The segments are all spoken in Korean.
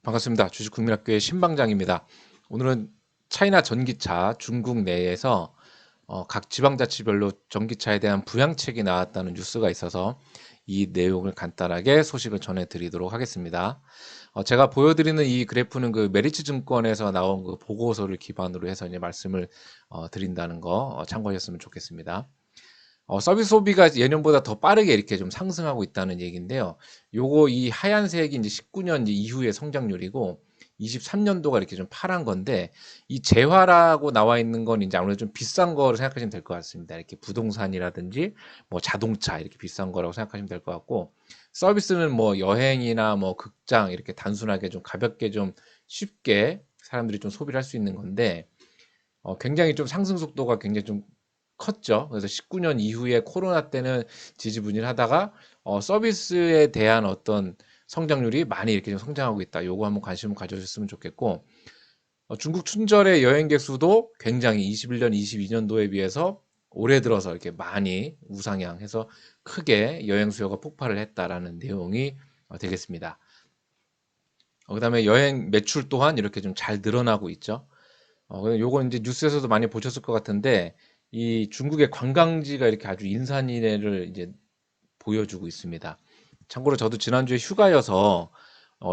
반갑습니다. 주식국민학교의 신방장입니다. 오늘은 차이나 전기차 중국 내에서 각 지방자치별로 전기차에 대한 부양책이 나왔다는 뉴스가 있어서 이 내용을 간단하게 소식을 전해드리도록 하겠습니다. 제가 보여드리는 이 그래프는 그 메리츠 증권에서 나온 그 보고서를 기반으로 해서 이제 말씀을 드린다는 거 참고하셨으면 좋겠습니다. 서비스 소비가 예년보다 더 빠르게 이렇게 좀 상승하고 있다는 얘기인데요. 요거 이 하얀색이 이제 19년 이후의 성장률이고 23년도가 이렇게 좀 파란 건데 이 재화라고 나와 있는 건 이제 아무래도 좀 비싼 거로 생각하시면 될 것 같습니다. 이렇게 부동산이라든지 뭐 자동차 이렇게 비싼 거라고 생각하시면 될 것 같고 서비스는 뭐 여행이나 뭐 극장 이렇게 단순하게 좀 가볍게 좀 쉽게 사람들이 좀 소비를 할 수 있는 건데 굉장히 좀 상승 속도가 굉장히 좀 컸죠. 그래서 19년 이후에 코로나 때는 지지부진하다가 서비스에 대한 어떤 성장률이 많이 이렇게 좀 성장하고 있다. 요거 한번 관심을 가져주셨으면 좋겠고 중국 춘절의 여행객 수도 굉장히 21년, 22년도에 비해서 올해 들어서 이렇게 많이 우상향해서 크게 여행 수요가 폭발을 했다라는 내용이 되겠습니다. 그다음에 여행 매출 또한 이렇게 좀 잘 늘어나고 있죠. 요거 이제 뉴스에서도 많이 보셨을 것 같은데 이 중국의 관광지가 이렇게 아주 인산인해를 이제 보여주고 있습니다. 참고로 저도 지난주에 휴가여서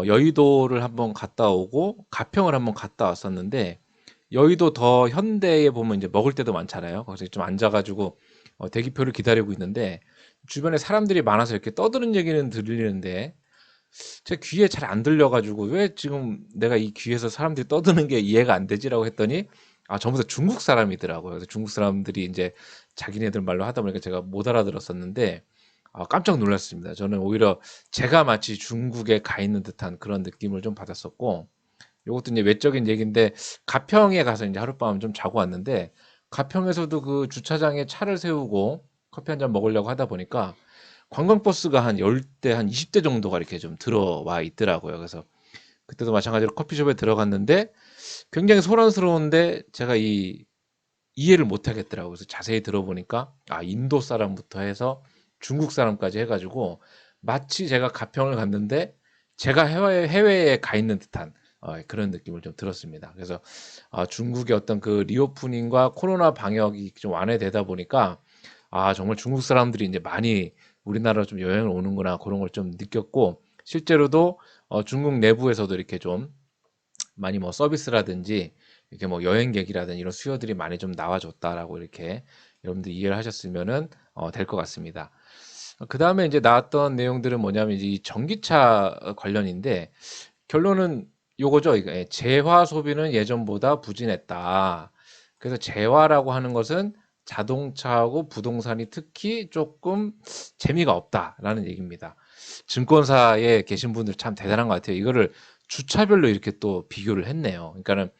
여의도를 한번 갔다 오고 가평을 한번 갔다 왔었는데 여의도 더 현대에 보면 이제 먹을 때도 많잖아요. 거기서 좀 앉아가지고 대기표를 기다리고 있는데 주변에 사람들이 많아서 이렇게 떠드는 얘기는 들리는데 제 귀에 잘 안 들려가지고 왜 지금 내가 이 귀에서 사람들이 떠드는 게 이해가 안 되지라고 했더니 전부 다 중국 사람이더라고요. 그래서 중국 사람들이 이제 자기네들 말로 하다 보니까 제가 못 알아들었었는데 깜짝 놀랐습니다. 저는 오히려 제가 마치 중국에 가 있는 듯한 그런 느낌을 좀 받았었고 이것도 이제 외적인 얘기인데 가평에 가서 이제 하룻밤 좀 자고 왔는데 가평에서도 그 주차장에 차를 세우고 커피 한 잔 먹으려고 하다 보니까 관광버스가 한 10대, 한 20대 정도가 이렇게 좀 들어와 있더라고요. 그래서 그때도 마찬가지로 커피숍에 들어갔는데 굉장히 소란스러운데 제가 이해를 못 하겠더라고요. 그래서 자세히 들어보니까 인도 사람부터 해서 중국 사람까지 해가지고 마치 제가 가평을 갔는데 제가 해외에 가 있는 듯한 그런 느낌을 좀 들었습니다. 그래서 중국의 어떤 그 리오프닝과 코로나 방역이 좀 완화되다 보니까 정말 중국 사람들이 이제 많이 우리나라로 좀 여행을 오는구나 그런 걸 좀 느꼈고 실제로도 중국 내부에서도 이렇게 좀 많이 뭐 서비스라든지 이렇게 뭐 여행객이라든지 이런 수요들이 많이 좀 나와줬다라고 이렇게 여러분들이 이해를 하셨으면은 될 것 같습니다. 그 다음에 이제 나왔던 내용들은 뭐냐면 이제 이 전기차 관련인데 결론은 요거죠. 이거 재화 소비는 예전보다 부진했다. 그래서 재화라고 하는 것은 자동차하고 부동산이 특히 조금 재미가 없다라는 얘기입니다. 증권사에 계신 분들 참 대단한 것 같아요. 이거를 주차별로 이렇게 또 비교를 했네요. 그러니까는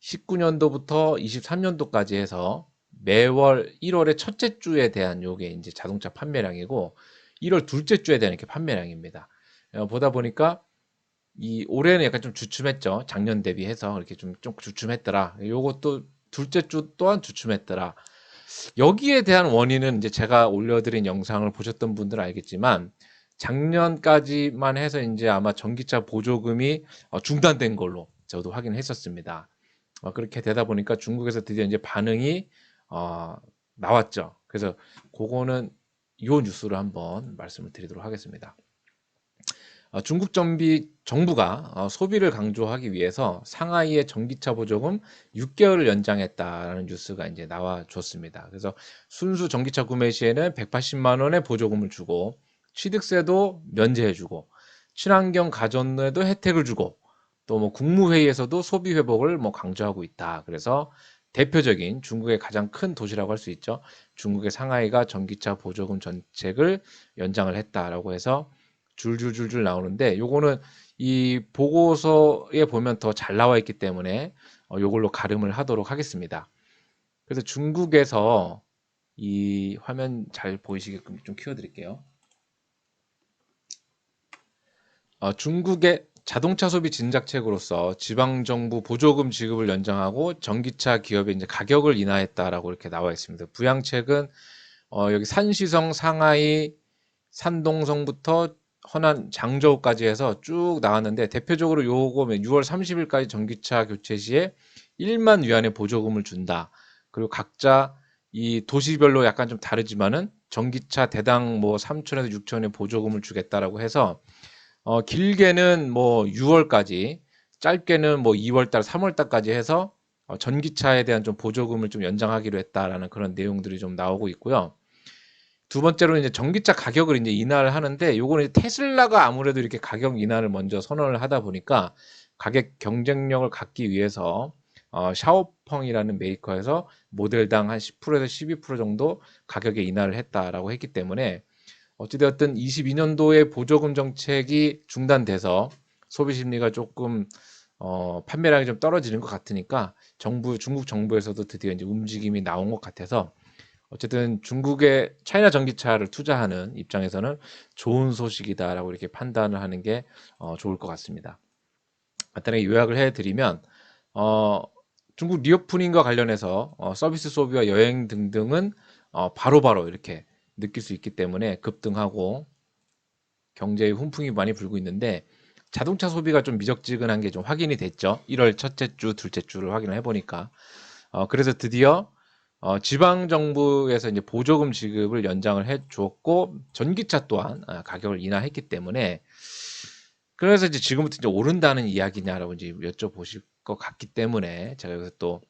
19년도부터 23년도까지 해서 매월 1월의 첫째 주에 대한 요게 이제 자동차 판매량이고 1월 둘째 주에 대한 이렇게 판매량입니다. 보다 보니까 이 올해는 약간 좀 주춤했죠. 작년 대비해서 이렇게 좀 주춤했더라. 요것도 둘째 주 또한 주춤했더라. 여기에 대한 원인은 이제 제가 올려드린 영상을 보셨던 분들은 알겠지만 작년까지만 해서 이제 아마 전기차 보조금이 중단된 걸로 저도 확인했었습니다. 그렇게 되다 보니까 중국에서 드디어 이제 반응이 나왔죠. 그래서 그거는 이 뉴스를 한번 말씀을 드리도록 하겠습니다. 중국 정부가 소비를 강조하기 위해서 상하이의 전기차 보조금 6개월을 연장했다라는 뉴스가 이제 나와줬습니다. 그래서 순수 전기차 구매 시에는 180만 원의 보조금을 주고 취득세도 면제해주고 친환경 가전에도 혜택을 주고 또 뭐 국무회의에서도 소비 회복을 뭐 강조하고 있다. 그래서 대표적인 중국의 가장 큰 도시라고 할 수 있죠. 중국의 상하이가 전기차 보조금 정책을 연장을 했다라고 해서 줄줄줄줄 나오는데 요거는 이 보고서에 보면 더 잘 나와 있기 때문에 요걸로 가름을 하도록 하겠습니다. 그래서 중국에서 이 화면 잘 보이시게끔 좀 키워드릴게요. 중국의 자동차 소비 진작책으로서 지방정부 보조금 지급을 연장하고 전기차 기업의 이제 가격을 인하했다라고 이렇게 나와 있습니다. 부양책은 여기 산시성, 상하이, 산동성부터 허난, 장저우까지 해서 쭉 나왔는데 대표적으로 요거 6월 30일까지 전기차 교체 시에 1만 위안의 보조금을 준다. 그리고 각자 이 도시별로 약간 좀 다르지만은 전기차 대당 뭐 3천에서 6천의 보조금을 주겠다라고 해서 길게는 뭐 6월까지, 짧게는 뭐 2월달, 3월달까지 해서 전기차에 대한 좀 보조금을 좀 연장하기로 했다라는 그런 내용들이 좀 나오고 있고요. 두 번째로 이제 전기차 가격을 이제 인하를 하는데 요거는 이제 테슬라가 아무래도 이렇게 가격 인하를 먼저 선언을 하다 보니까 가격 경쟁력을 갖기 위해서 샤오펑이라는 메이커에서 모델당 한 10%에서 12% 정도 가격에 인하를 했다라고 했기 때문에 어찌되었든 22년도에 보조금 정책이 중단돼서 소비 심리가 조금 판매량이 좀 떨어지는 것 같으니까 중국 정부에서도 드디어 이제 움직임이 나온 것 같아서 어쨌든 중국의 차이나 전기차를 투자하는 입장에서는 좋은 소식이다라고 이렇게 판단을 하는 게 좋을 것 같습니다. 간단하게 요약을 해드리면 어, 중국 리오프닝과 관련해서 서비스 소비와 여행 등등은 바로바로 이렇게 느낄 수 있기 때문에 급등하고 경제의 훈풍이 많이 불고 있는데 자동차 소비가 좀 미적지근한 게 좀 확인이 됐죠. 1월 첫째 주, 둘째 주를 확인을 해보니까 그래서 드디어 지방 정부에서 이제 보조금 지급을 연장을 해 주었고 전기차 또한 가격을 인하했기 때문에 그래서 이제 지금부터 이제 오른다는 이야기냐라고 이제 여쭤보실 것 같기 때문에 제가 여기서 또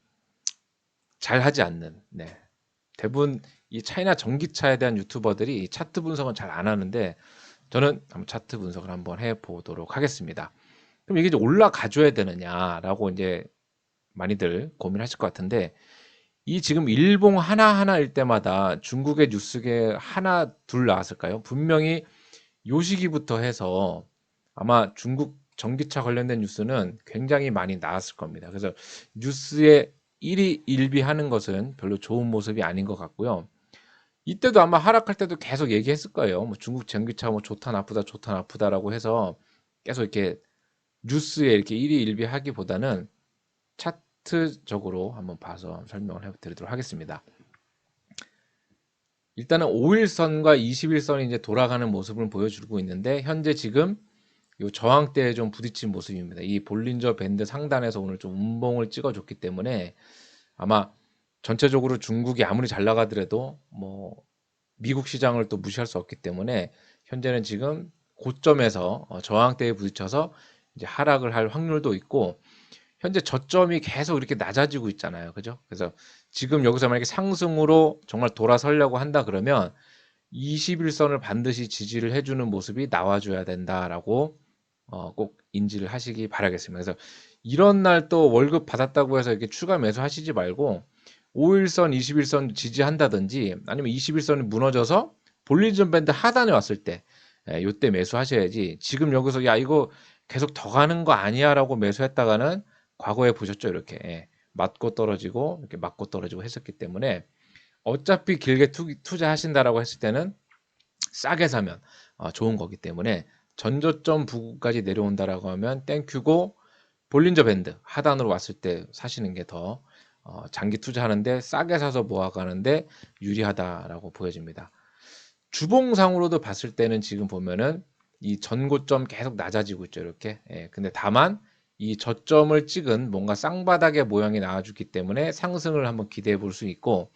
잘 하지 않는 대부분 이 차이나 전기차에 대한 유튜버들이 이 차트 분석은 잘 안 하는데 저는 한번 차트 분석을 한번 해 보도록 하겠습니다. 그럼 이게 이제 올라가 줘야 되느냐라고 이제 많이들 고민하실 것 같은데 이 지금 일봉 하나하나일 때마다 중국의 뉴스계 하나 둘 나왔을까요? 분명히 요 시기부터 해서 아마 중국 전기차 관련된 뉴스는 굉장히 많이 나왔을 겁니다. 그래서 뉴스에 일희 일비하는 것은 별로 좋은 모습이 아닌 것 같고요. 이때도 아마 하락할 때도 계속 얘기했을 거예요. 뭐 중국 전기차 뭐 좋다 나쁘다 좋다 나쁘다라고 해서 계속 이렇게 뉴스에 이렇게 일희 일비하기보다는 차트적으로 한번 봐서 설명을 해드리도록 하겠습니다. 일단은 5일선과 21선이 이제 돌아가는 모습을 보여주고 있는데 현재 지금 이 저항대에 좀 부딪힌 모습입니다. 이 볼린저 밴드 상단에서 오늘 좀 운봉을 찍어줬기 때문에 아마 전체적으로 중국이 아무리 잘 나가더라도 뭐 미국 시장을 또 무시할 수 없기 때문에 현재는 지금 고점에서 저항대에 부딪혀서 이제 하락을 할 확률도 있고 현재 저점이 계속 이렇게 낮아지고 있잖아요. 그죠? 그래서 지금 여기서 만약에 상승으로 정말 돌아서려고 한다 그러면 21선을 반드시 지지를 해주는 모습이 나와줘야 된다라고 꼭 인지를 하시기 바라겠습니다. 그래서 이런 날 또 월급 받았다고 해서 이렇게 추가 매수하시지 말고 5일선, 21선 지지한다든지 아니면 21선이 무너져서 볼린저 밴드 하단에 왔을 때 요때 매수하셔야지 지금 여기서 야 이거 계속 더 가는 거 아니야 라고 매수했다가는 과거에 보셨죠 이렇게 맞고 떨어지고 이렇게 맞고 떨어지고 했었기 때문에 어차피 길게 투자하신다라고 했을 때는 싸게 사면 좋은 거기 때문에 전저점 부근까지 내려온다라고 하면 땡큐고 볼린저 밴드 하단으로 왔을 때 사시는 게 더 장기 투자하는데 싸게 사서 모아가는데 유리하다라고 보여집니다. 주봉상으로도 봤을 때는 지금 보면은 이 전고점 계속 낮아지고 있죠 이렇게 근데 다만 이 저점을 찍은 뭔가 쌍바닥의 모양이 나와주기 때문에 상승을 한번 기대해 볼 수 있고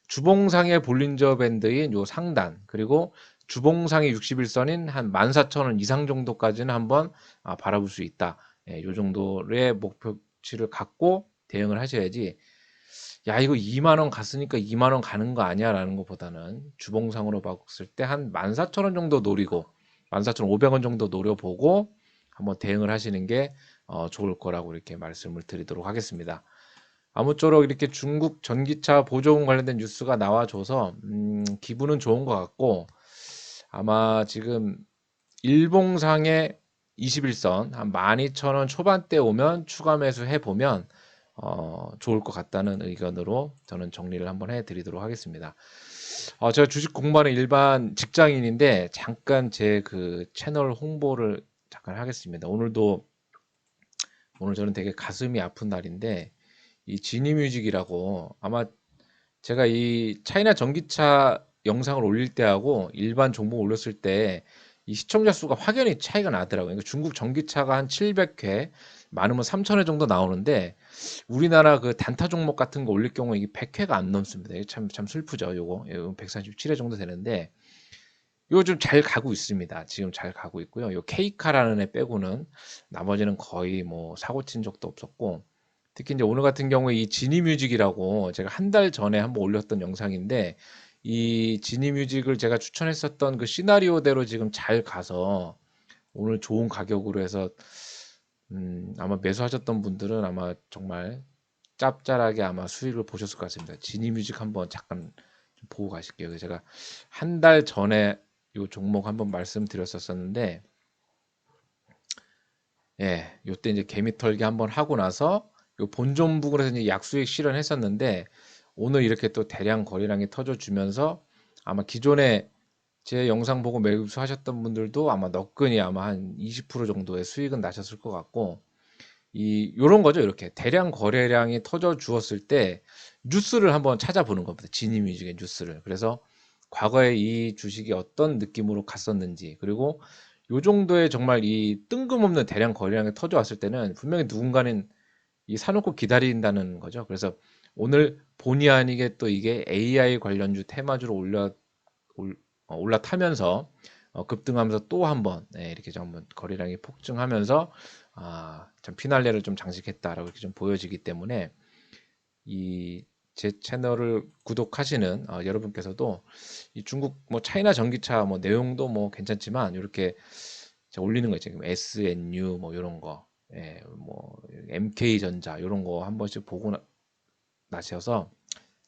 주봉상의 볼린저 밴드인 요 상단 그리고 주봉상의 61선인 한 14,000원 이상 정도까지는 한번 바라볼 수 있다. 요 정도의 목표치를 갖고 대응을 하셔야지 야 이거 2만 원 갔으니까 2만 원 가는 거 아니야 라는 것보다는 주봉상으로 봤을 때 한 14,000원 정도 노리고 14,500원 정도 노려보고 한번 대응을 하시는 게 좋을 거라고 이렇게 말씀을 드리도록 하겠습니다. 아무쪼록 이렇게 중국 전기차 보조금 관련된 뉴스가 나와줘서 기분은 좋은 것 같고 아마 지금 일봉상의 21선 한 12,000원 초반대 오면 추가 매수 해보면 좋을 것 같다는 의견으로 저는 정리를 한번 해드리도록 하겠습니다. 제가 주식 공부하는 일반 직장인인데 잠깐 제 그 채널 홍보를 잠깐 하겠습니다. 오늘 저는 되게 가슴이 아픈 날인데 이 지니뮤직이라고 아마 제가 이 차이나 전기차 영상을 올릴 때하고 일반 종목 올렸을 때 이 시청자 수가 확연히 차이가 나더라고요. 그러니까 중국 전기차가 한 700회, 많으면 3,000회 정도 나오는데 우리나라 그 단타 종목 같은 거 올릴 경우에 이게 100회가 안 넘습니다. 이게 참 슬프죠. 요거 147회 정도 되는데 요거 좀 잘 가고 있습니다. 지금 잘 가고 있고요. 요 케이카라는 애 빼고는 나머지는 거의 뭐 사고 친 적도 없었고, 특히 이제 오늘 같은 경우에 이 지니뮤직이라고 제가 한 달 전에 한번 올렸던 영상인데, 이 지니뮤직을 제가 추천했었던 그 시나리오대로 지금 잘 가서 오늘 좋은 가격으로 해서 아마 매수하셨던 분들은 아마 정말 짭짤하게 아마 수익을 보셨을 것 같습니다. 지니뮤직 한번 잠깐 좀 보고 가실게요. 제가 한 달 전에 요 종목 한번 말씀드렸었는데, 예, 요때 이제 개미 털기 한번 하고 나서 요 본전 부분에서 이제 약수익 실현했었는데, 오늘 이렇게 또 대량 거래량이 터져주면서 아마 기존에 제 영상 보고 매수하셨던 분들도 아마 너끈히 아마 한 20% 정도의 수익은 나셨을 것 같고, 요런 거죠. 이렇게 대량 거래량이 터져 주었을 때 뉴스를 한번 찾아보는 겁니다. 지니뮤직의 뉴스를. 그래서 과거에 이 주식이 어떤 느낌으로 갔었는지, 그리고 요 정도의 정말 이 뜬금없는 대량 거래량이 터져 왔을 때는 분명히 누군가는 이 사놓고 기다린다는 거죠. 그래서 오늘 본의 아니게 또 이게 AI 관련주 테마주로 올라타면서 급등하면서 또 한번 이렇게 좀 한번 거래량이 폭증하면서 참 피날레를 좀 장식했다라고 이렇게 좀 보여지기 때문에 이 제 채널을 구독하시는 여러분께서도 이 중국 뭐 차이나 전기차 뭐 내용도 뭐 괜찮지만 이렇게 제가 올리는 거 있죠. SNU 뭐 이런 거, 뭐 MK전자 이런 거 한 번씩 보고 나셔서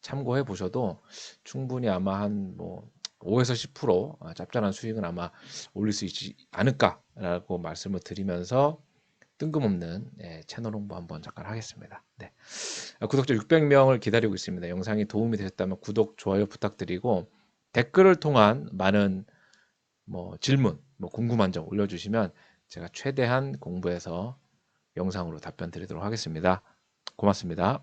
참고해 보셔도 충분히 아마 한 뭐 5에서 10% 짭짤한 수익은 아마 올릴 수 있지 않을까라고 말씀을 드리면서 뜬금없는 채널 홍보 한번 잠깐 하겠습니다. 네. 구독자 600명을 기다리고 있습니다. 영상이 도움이 되셨다면 구독, 좋아요 부탁드리고 댓글을 통한 많은 뭐 질문, 뭐 궁금한 점 올려주시면 제가 최대한 공부해서 영상으로 답변 드리도록 하겠습니다. 고맙습니다.